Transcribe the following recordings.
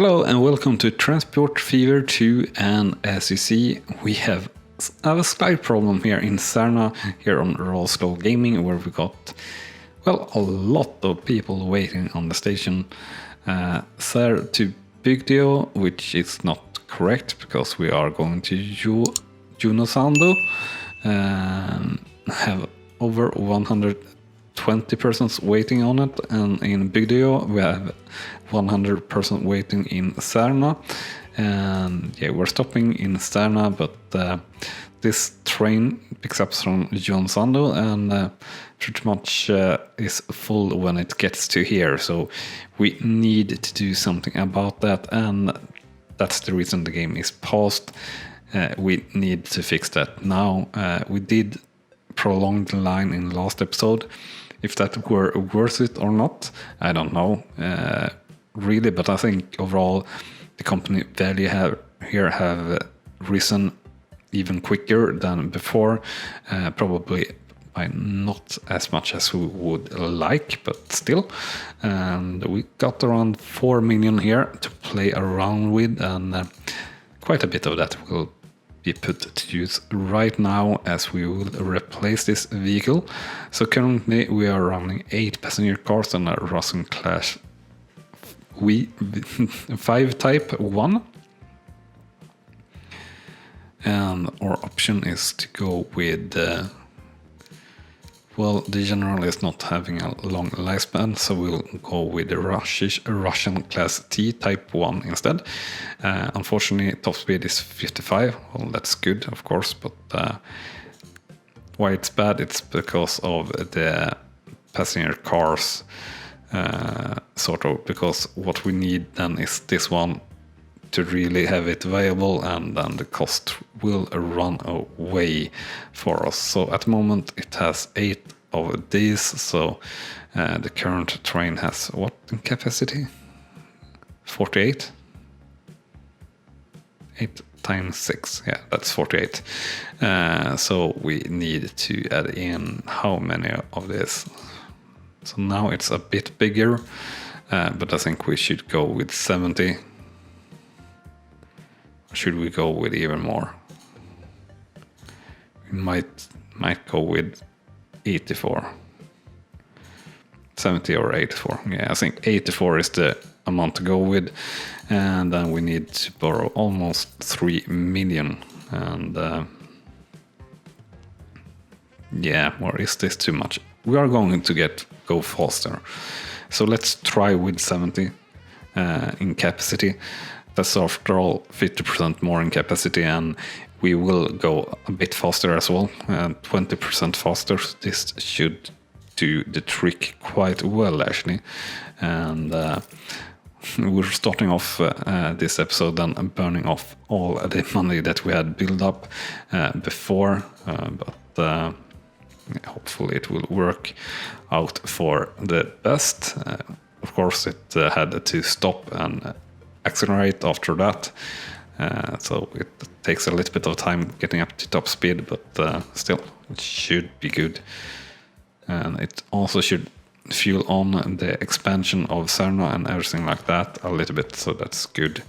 Hello and welcome to Transport Fever 2, and as you see we have a slight problem here in Särna here on RawSlowGaming, where we got, well, a lot of people waiting on the station. Sär to Bygdeå, which is not correct because we are going to Junosando, have over 120 persons waiting on it, and in Bygdeå we have 100 persons waiting in Särna. And yeah, we're stopping in Särna, but this train picks up from Junosando and pretty much is full when it gets to here, so we need to do something about that, and that's the reason the game is paused. We need to fix that now. We did prolong the line in the last episode. If that were worth it or not, I don't know really, but I think overall the company value here have risen even quicker than before, probably by not as much as we would like, but still. And we got around 4 million here to play around with, and quite a bit of that will be put to use right now as we will replace this vehicle. So currently we are running 8 passenger cars and a Russian class EP5 type 1. And our option is to go with well, the General is not having a long lifespan, so we'll go with the Russian class T type 1 instead. Unfortunately, top speed is 55. Well, that's good, of course, but why it's bad, it's because of the passenger cars, sort of, because what we need then is this one to really have it viable, and then the cost will run away for us. So at the moment it has 8 of these, so the current train has what in capacity? 48? 8 times 6, yeah, that's 48. So we need to add in how many of this? So now it's a bit bigger, but I think we should go with 70. Should we go with even more? We might go with 84. 70 or 84. Yeah, I think 84 is the amount to go with. And then we need to borrow almost 3 million. And yeah, or is this too much? We are going to go faster. So let's try with 70 in capacity. That's after all 50% more in capacity, and we will go a bit faster as well, 20% faster. This should do the trick quite well, actually. And we're starting off this episode and burning off all the money that we had built up before, but hopefully it will work out for the best. Of course, it had to stop and accelerate after that, so it takes a little bit of time getting up to top speed, but still it should be good. And it also should fuel on the expansion of Särna and everything like that a little bit, so that's good.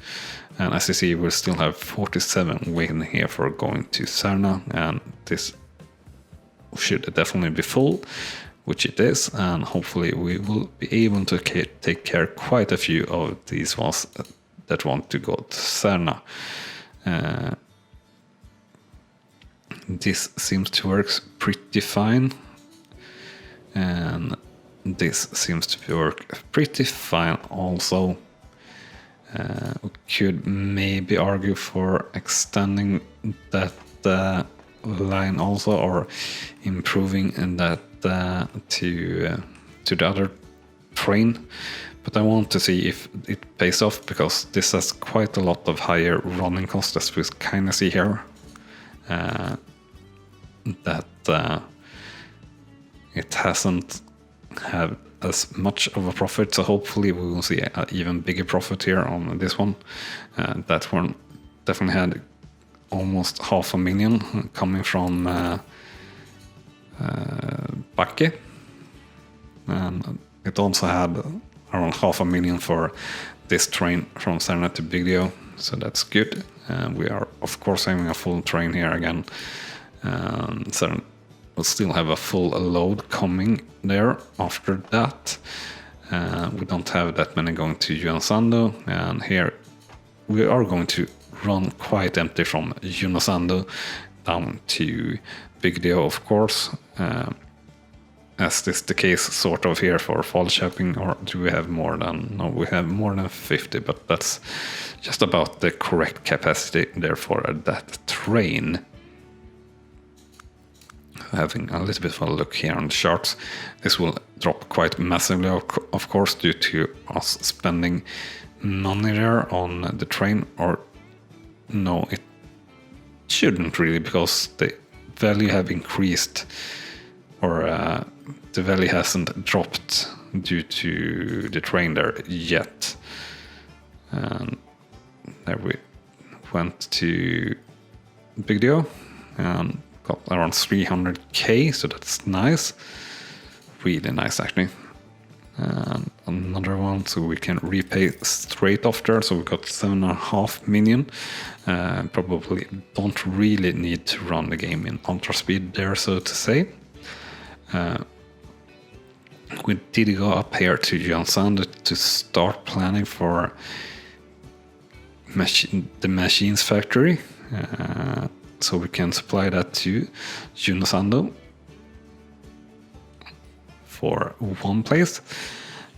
And as you see, we still have 47 waiting here for going to Särna, and this should definitely be full, which it is, and hopefully we will be able to take care quite a few of these ones that want to go to Särna. This seems to work pretty fine, and this seems to work pretty fine also. We could maybe argue for extending that line also, or improving that to the other train, but I want to see if it pays off, because this has quite a lot of higher running costs, as we kind of see here, that it hasn't had as much of a profit. So hopefully we will see an even bigger profit here on this one. That one definitely had almost 500,000 coming from Backe, and it also had around 500,000 for this train from Serna to Bigdio, so that's good. We are of course having a full train here again. So we'll still have a full load coming there after that. We don't have that many going to Junosando, and here we are going to run quite empty from Junosando down to Bigdio, of course, as is the case sort of here for Falköping. Or do we have more than? No, we have more than 50, but that's just about the correct capacity there for that train. Having a little bit of a look here on the charts, this will drop quite massively, of course, due to us spending money there on the train. Or no, it shouldn't really, because the value have increased, or the value hasn't dropped due to the train there yet. And there we went to Bigdio and got around 300k, so that's nice, really nice actually. And another one, so we can repay straight after, so we got 7.5 million. Probably don't really need to run the game in ultra speed there, so to say. We did go up here to Junosando to start planning for the machines factory, so we can supply that to Junosando for one place.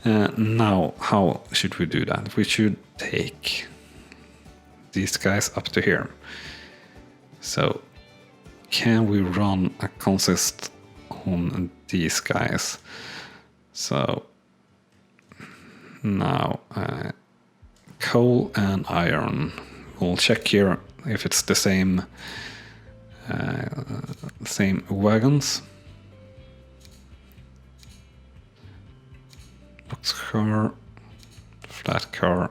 Now, how should we do that? We should take these guys up to here. So, can we run a consist on these guys? So, now coal and iron. We'll check here if it's the same wagons. Box car, flat car,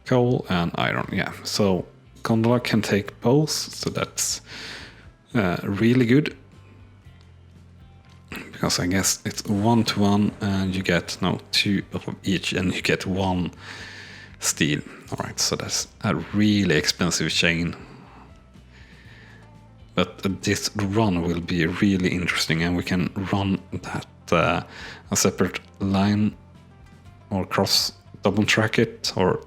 coal and iron. Yeah, so gondola can take both, so that's really good. Because I guess it's 1-to-1 and you get 2 of each and you get 1 steel. Alright, so that's a really expensive chain. But this run will be really interesting, and we can run that a separate line, or cross double track it, or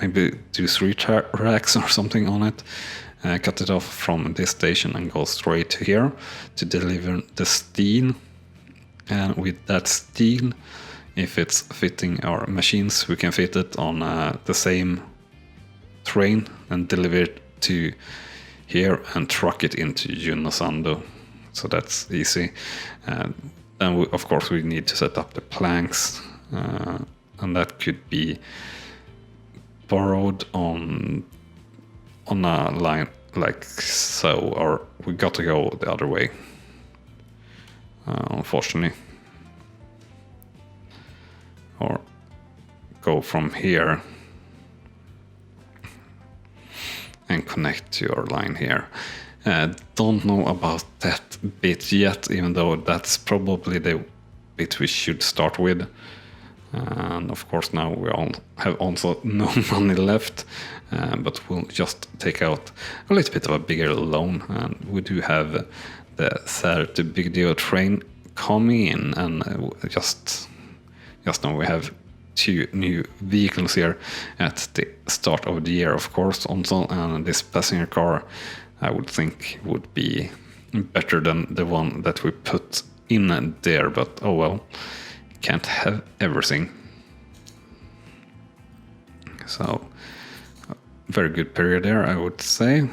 maybe do 3 tracks or something on it. Cut it off from this station and go straight to here to deliver the steel. And with that steel, if it's fitting our machines, we can fit it on the same train and deliver it to here and truck it into Junosando. So that's easy. Then we, of course, we need to set up the planks, and that could be borrowed on a line like so, or we got to go the other way, unfortunately, or go from here and connect to your line here. Don't know about that bit yet, even though that's probably the bit we should start with. And of course now we all have also no money left, but we'll just take out a little bit of a bigger loan. And we do have the Sär to Bigdio train coming in, and just now we have 2 new vehicles here at the start of the year, of course, also, and this passenger car I would think would be better than the one that we put in there, but oh well, can't have everything. So, very good period there, I would say.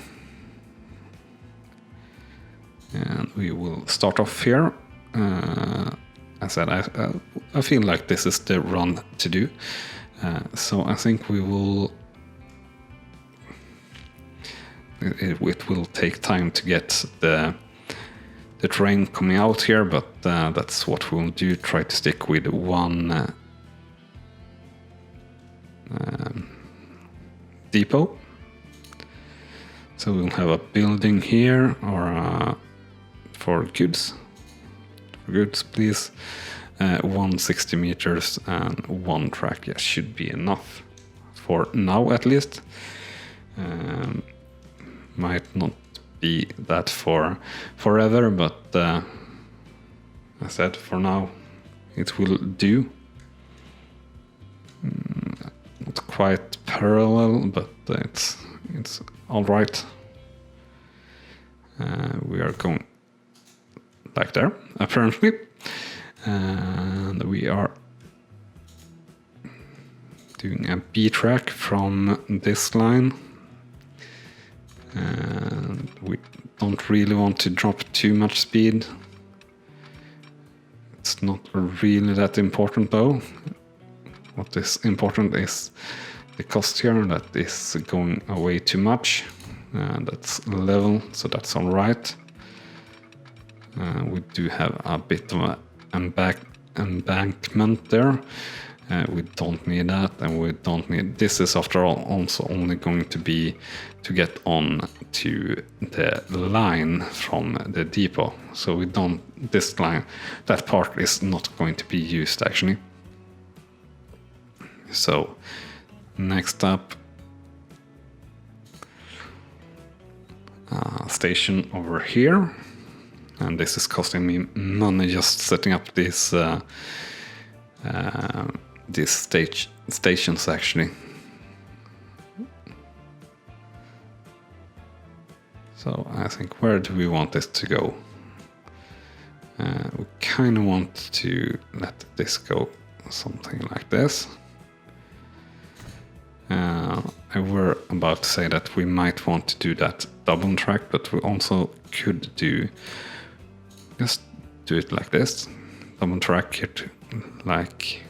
And we will start off here. I said I feel like this is the run to do. So I think we will. It will take time to get the train coming out here, but that's what we'll do. Try to stick with one depot. So we'll have a building here, or for goods. For goods, please. 160 meters and one track, yeah, should be enough for now at least. Might not be that for forever, but as I said, for now it will do. Not quite parallel, but it's all right. We are going like there, apparently, and we are doing a B track from this line, and we don't really want to drop too much speed. It's not really that important though. What is important is the cost here, that is going away too much. That's level, so that's all right. We do have a bit of an embankment there. We don't need that, and we don't need this. Is after all also only going to be to get on to the line from the depot. So we don't, this line, that part is not going to be used actually. So next up, station over here, and this is costing me money just setting up these stations actually. So I think, where do we want this to go? We kind of want to let this go something like this. I were about to say that we might want to do that double track, but we also could just do it like this, double track it like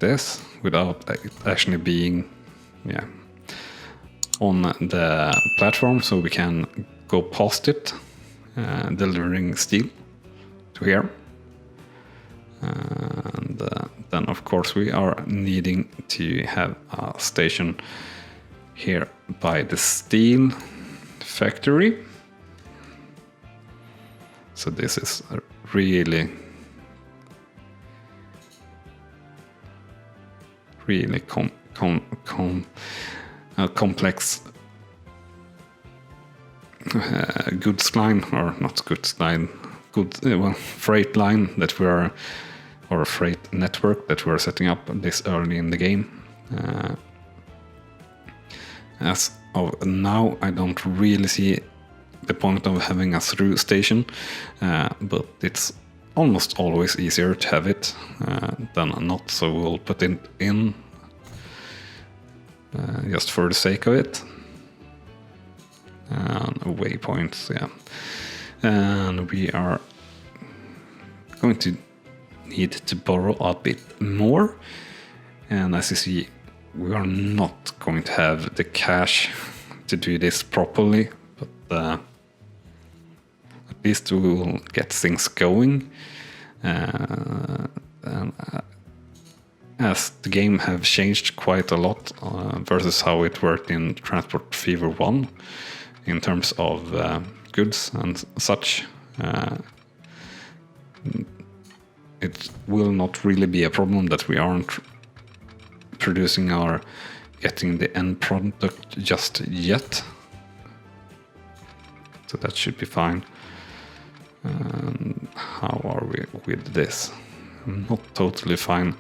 this, without it actually being on the platform, so we can go past it, delivering steel to here. And then of course we are needing to have a station here by the steel factory. So this is a really complex goods line, or not goods line, freight line that we are, or a freight network that we're setting up this early in the game. As of now, I don't really see the point of having a through station, but it's almost always easier to have it than not, so we'll put it in just for the sake of it. And waypoints, yeah. And we are going to need to borrow a bit more, and as you see, we are not going to have the cash to do this properly, but at least we will get things going. And as the game have changed quite a lot versus how it worked in Transport Fever 1 in terms of goods and such, it will not really be a problem that we aren't producing or getting the end product just yet. So that should be fine. How are we with this? I'm not totally fine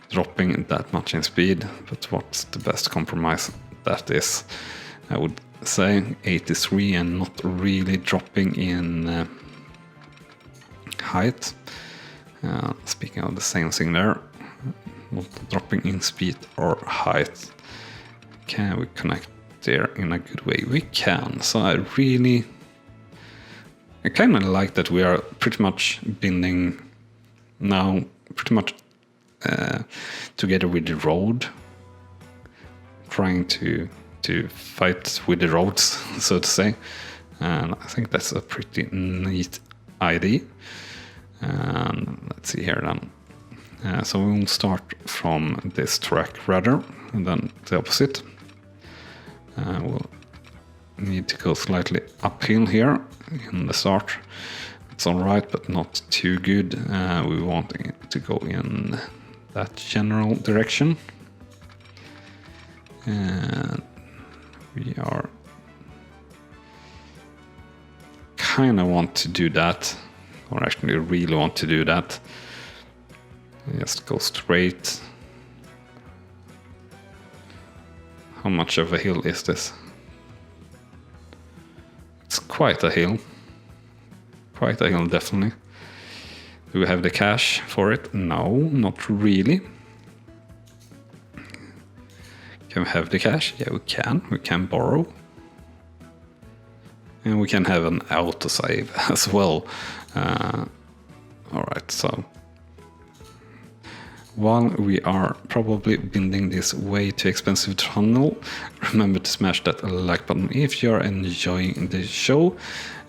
dropping that much in speed, but what's the best compromise? That is, I would say 83 and not really dropping in height. Speaking of the same thing there, not dropping in speed or height. Can we connect there in a good way? We can. So I kind of like that we are pretty much binding now, pretty much together with the road, trying to fight with the roads, so to say. And I think that's a pretty neat idea. And let's see here then. So we will start from this track rather, and then the opposite. We'll need to go slightly uphill here in the start. That's all right, but not too good. We want it to go in that general direction. And we are kind of want to do that, or actually really want to do that. Just go straight. How much of a hill is this? It's quite a hill. Quite a hill, definitely. Do we have the cash for it? No, not really. Can we have the cash? Yeah, we can. We can borrow. And we can have an autosave as well. Alright, so while we are probably building this way too expensive tunnel, remember to smash that like button if you're enjoying the show.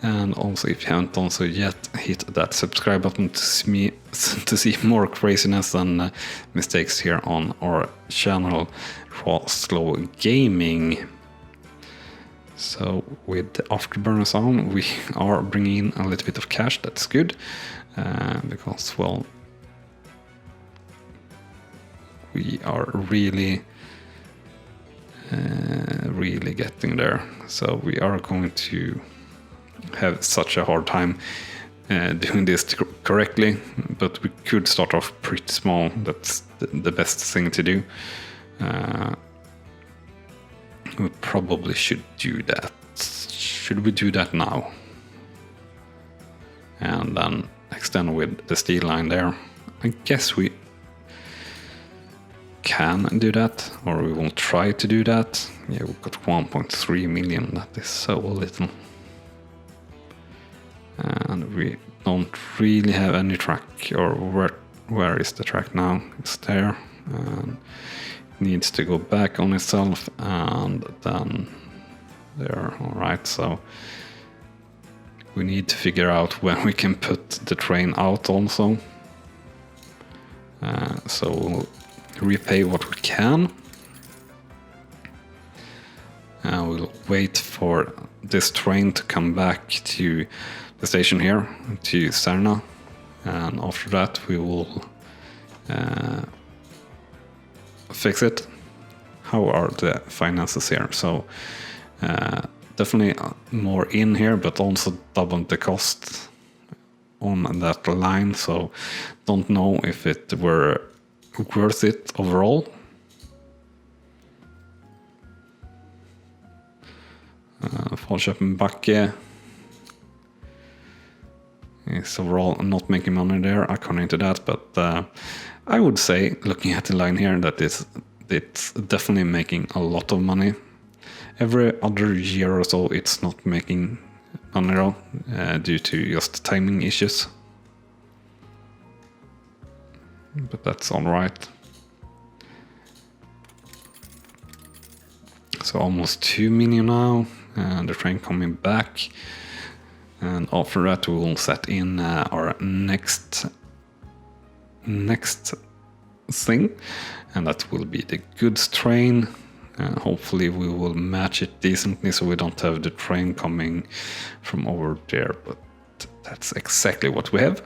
And also, if you haven't done so yet, hit that subscribe button to see more craziness and mistakes here on our channel, RawSlowGaming. So with the afterburners on, we are bringing in a little bit of cash. That's good, because, well, we are really getting there. So we are going to have such a hard time doing this correctly, but we could start off pretty small. That's the best thing to do. We probably should do that. Should we do that now? And then extend with the steel line there. I guess we can do that, or we will try to do that. Yeah, we've got 1.3 million. That is so little. And we don't really have any track, or where is the track now? It's there. And it needs to go back on itself, and then there. All right, so we need to figure out when we can put the train out also. So we'll repay what we can. We'll wait for this train to come back to the station here, to Serna, and after that we will fix it. How are the finances here? So definitely more in here, but also double the cost on that line. So don't know if it were worth it overall. Falköpenbacke is overall not making money there according to that, but I would say, looking at the line here, that it's definitely making a lot of money. Every other year or so it's not making money at all, due to just timing issues. But that's alright. So almost 2 million now, and the train coming back. And after that we will set in our next thing, and that will be the goods train. Hopefully we will match it decently so we don't have the train coming from over there, but that's exactly what we have.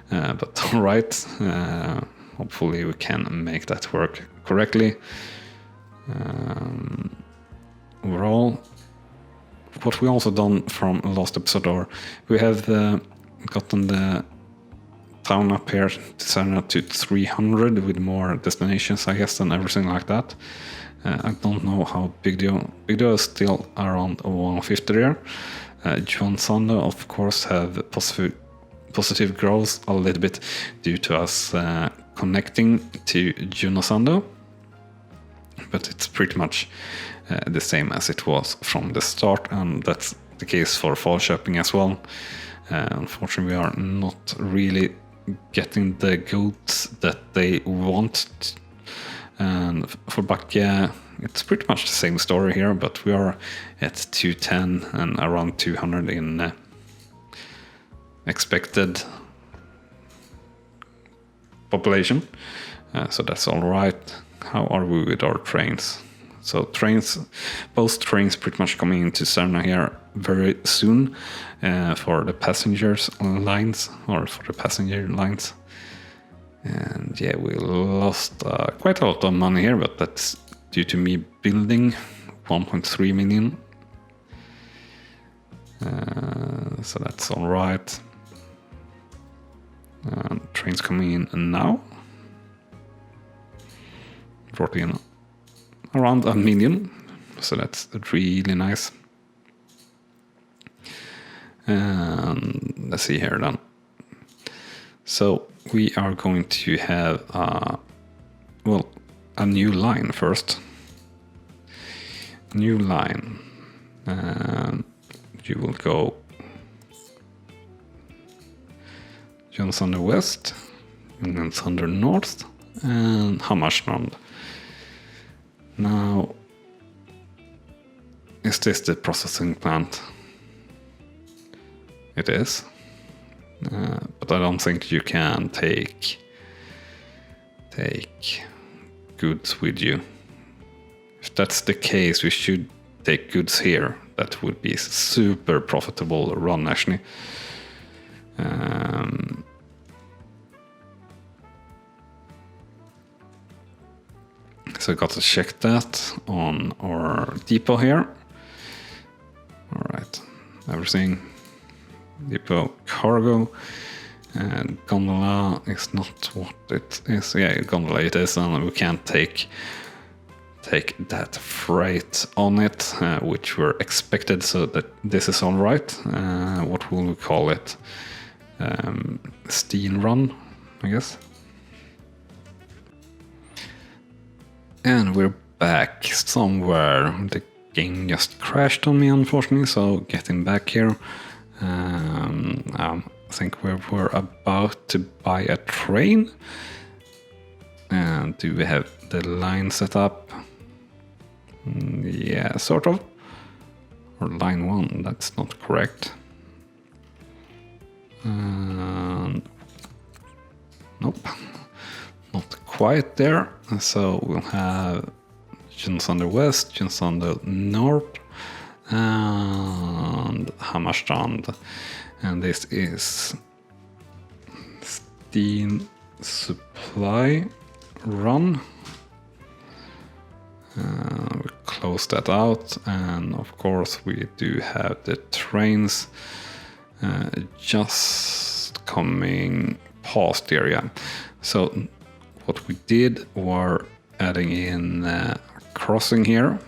But alright, hopefully we can make that work correctly. Overall, what we also done from last episode, or we have gotten the town up here to Serna to 300 with more destinations, I guess, and everything like that. I don't know how Big Dio is still around 150 there. Juansando, of course, have positive growth a little bit due to us connecting to Junosando, but it's pretty much the same as it was from the start, and that's the case for Falköping as well. Unfortunately, we are not really getting the goods that they want. And for Backe, it's pretty much the same story here, but we are at 210 and around 200 in expected population. So that's all right. How are we with our trains? So trains, both trains pretty much coming into Cerna here very soon for the passengers lines, or for the passenger lines. And yeah, we lost quite a lot of money here, but that's due to me building 1.3 million. So that's all right. Trains coming in now. Brought in around 1 million, so that's really nice. And let's see here then. So we are going to have a new line first. New line. You will go Jönsander West, Jönsander North, and Hammarstrand. Now, is this the processing plant? It is, but I don't think you can take goods with you. If that's the case, we should take goods here. That would be super profitable run actually. So I got to check that on our depot here. All right, everything. Depot cargo and gondola is not what it is. Yeah, gondola it is, and we can't take that freight on it, which were expected. So that this is all right. What will we call it? Steel run, I guess. And we're back somewhere. The game just crashed on me, unfortunately, so getting back here. I think we were about to buy a train. And do we have the line set up? Yeah, sort of. Or line 1, that's not correct. Nope. Not quite there. So we'll have Jönsander West, Jönsander North, and Hammarstrand. And this is Steam Supply Run. We close that out, and of course we do have the trains just coming past the area. So what we did were adding in a crossing here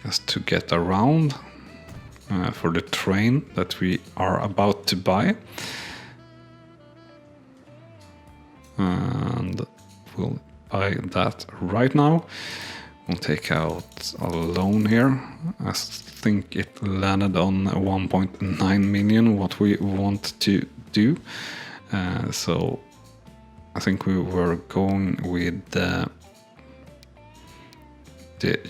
just to get around for the train that we are about to buy. And we'll buy that right now. We'll take out a loan here. I think it landed on 1.9 million, what we want to do. So I think we were going with the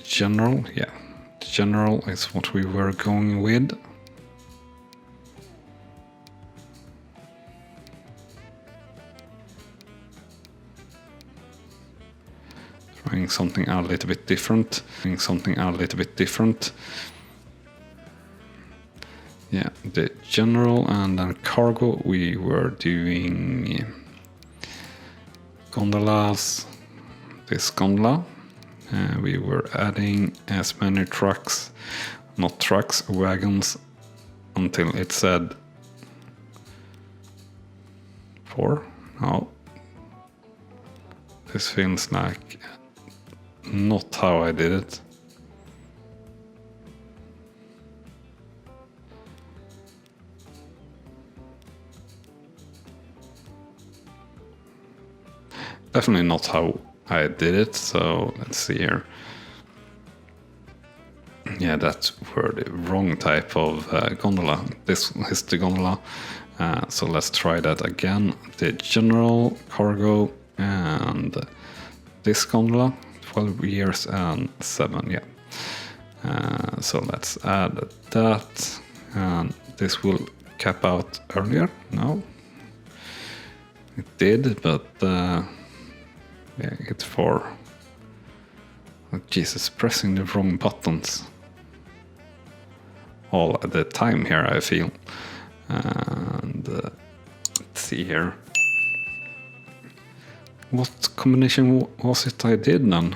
general. Yeah, the general is what we were going with. Trying something a little bit different. Yeah, the general, and then cargo we were doing gondolas. This gondola. We were adding as many trucks, not trucks, wagons, until it said 4. No. This feels like not how I did it. Definitely not how I did it, so let's see here. Yeah, that's were the wrong type of gondola. This is the gondola, so let's try that again. The general, cargo, and this gondola, 12 years and 7, yeah. So let's add that, and this will cap out earlier. No, it did, but yeah, it's for Oh, Jesus, pressing the wrong buttons all the time here, I feel. And let's see here. What combination was it I did then?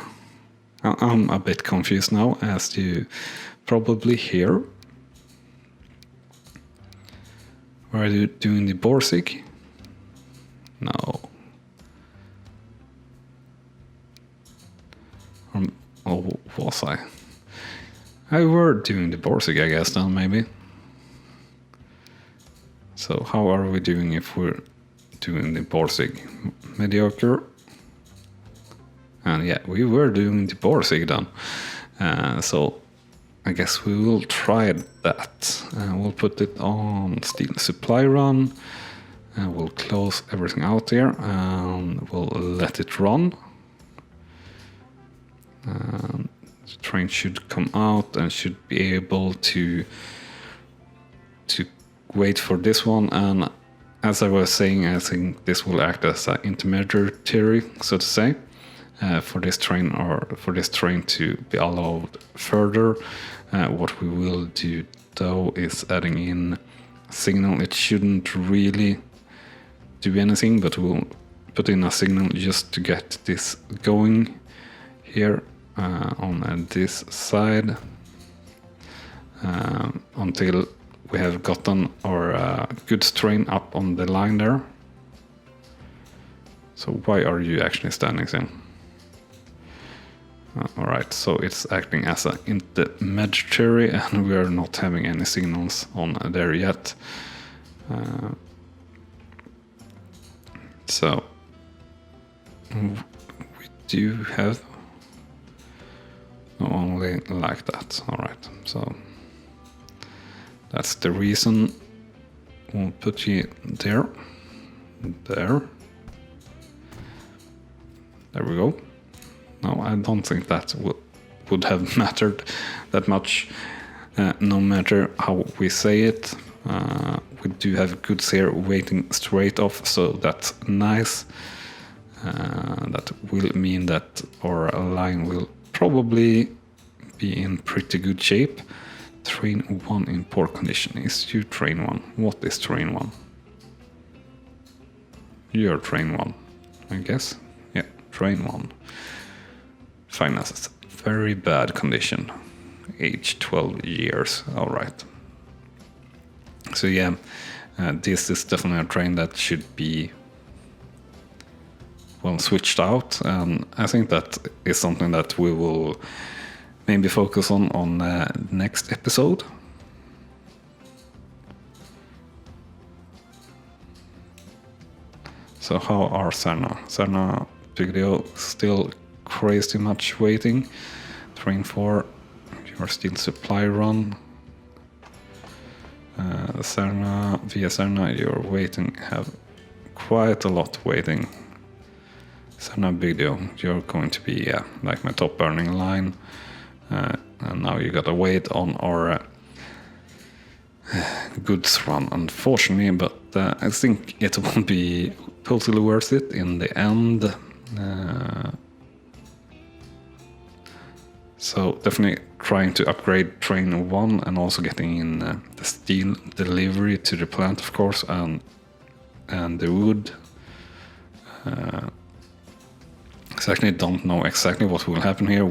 I'm a bit confused now, as you probably hear. Were you doing the Borsig? No. Or was I? I were doing the Borsig, I guess, then maybe. So how are we doing if we're doing the Borsig? Mediocre. And yeah, we were doing the Borsig then. So I guess we will try that. We'll put it on steel supply run. We'll close everything out here and we'll let it run. The train should come out and should be able to wait for this one. And as I was saying, I think this will act as an intermediary, so to say, for this train, or for this train to be allowed further. What we will do though is adding in a signal. It shouldn't really do anything, but we'll put in a signal just to get this going here on this side until we have gotten our goods train up on the line there. So why are you actually standing still? Alright, so it's acting as an intermediary and we are not having any signals on there yet. So we do have only like that. Alright, so that's the reason. We'll put you there. There we go. No, I don't think that would have mattered that much, no matter how we say it. We do have goods here waiting straight off, so that's nice. That will mean that our line will probably be in pretty good shape. Train 1 in poor condition. Is you train 1? What is train 1? You're train 1, I guess. Yeah, train 1. Finances, very bad condition. Age 12 years. Alright. So yeah, this is definitely a train that should be well switched out. I think that is something that we will maybe focus on next episode. So how are Serna? Serna Bigdio still crazy much waiting. Train 4, your steel supply run. Serna, via Serna, you're waiting, have quite a lot waiting. Serna Bigdio, you're going to be like my top earning line. And now you gotta wait on our goods run, unfortunately, but I think it will be totally worth it in the end. So definitely trying to upgrade train 1 and also getting in the steel delivery to the plant, of course, and the wood. Exactly don't know exactly what will happen here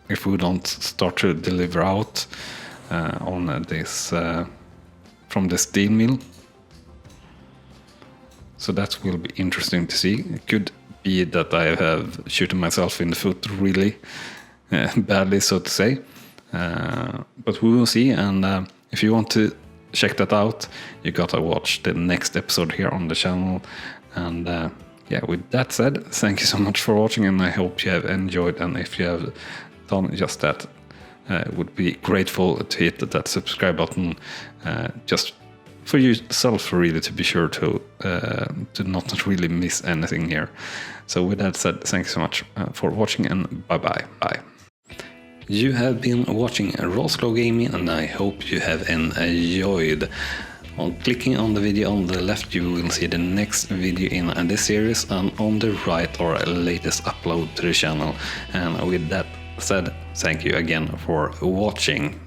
if we don't start to deliver out on this from the steel mill. So that will be interesting to see. It could be that I have shooting myself in the foot really badly, so to say. But we will see, and if you want to check that out, you gotta watch the next episode here on the channel. And yeah, with that said, thank you so much for watching, and I hope you have enjoyed. And if you have done just that, would be grateful to hit that subscribe button, just for yourself, really, to be sure to not really miss anything here. So with that said, thanks so much for watching, and bye. You have been watching RawSlowGaming, and I hope you have enjoyed. On clicking on the video on the left, you will see the next video in this series, and on the right our latest upload to the channel. And with that said, thank you again for watching.